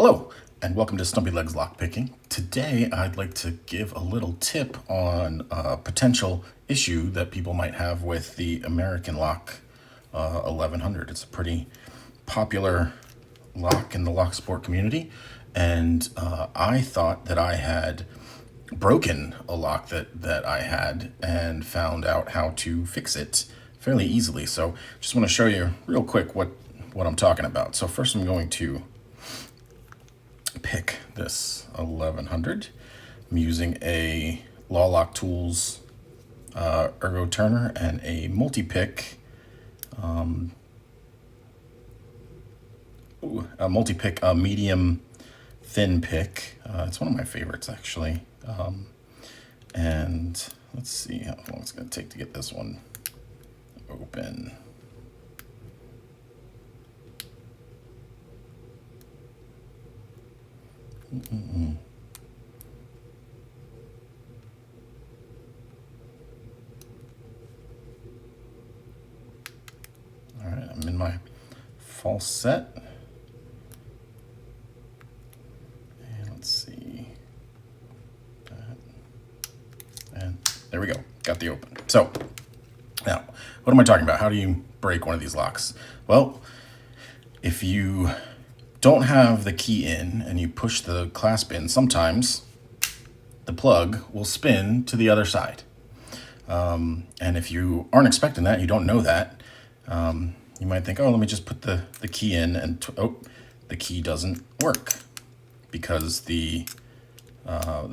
Hello, and welcome to Stumpy Legs Lockpicking. Today, I'd like to give a little tip on a potential issue that people might have with the American lock 1100. It's a pretty popular lock in the lock sport community, and I thought that I had broken a lock that I had and found out how to fix it fairly easily. So just want to show you real quick what I'm talking about. So first I'm going to pick this 1100. I'm using a Law Lock Tools ergo turner and a multi-pick medium thin pick. It's one of my favorites actually. And let's see how long it's going to take to get this one open. All right, I'm in my false set. And let's see. And there we go, got the open. So now, what am I talking about? How do you break one of these locks? Well, if you don't have the key in and you push the clasp in, sometimes the plug will spin to the other side. And if you aren't expecting that, you don't know that, you might think, oh, let me just put the key in, and the key doesn't work because the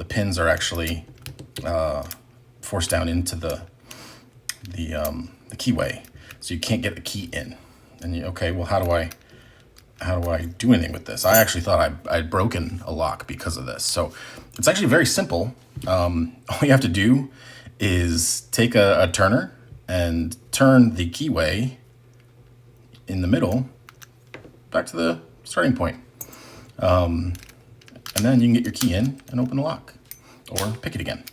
pins are actually forced down into the keyway, so you can't get the key in. And okay, well, how do I do anything with this? I actually thought I'd broken a lock because of this. So it's actually very simple. All you have to do is take a turner and turn the keyway in the middle back to the starting point. And then you can get your key in and open the lock or pick it again.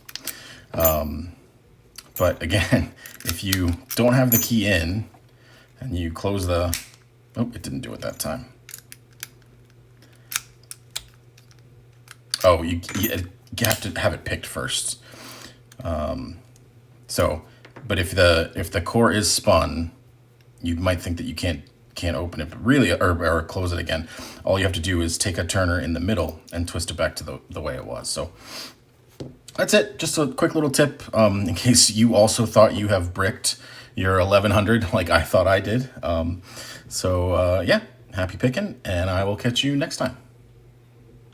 But again, if you don't have the key in and you close the, oh, it didn't do it that time. Oh, you have to have it picked first. But if the core is spun, you might think that you can't open it, but really, or close it again. All you have to do is take a turner in the middle and twist it back to the way it was. So that's it. Just a quick little tip in case you also thought you have bricked your 1100 like I thought I did. Yeah, happy picking, and I will catch you next time.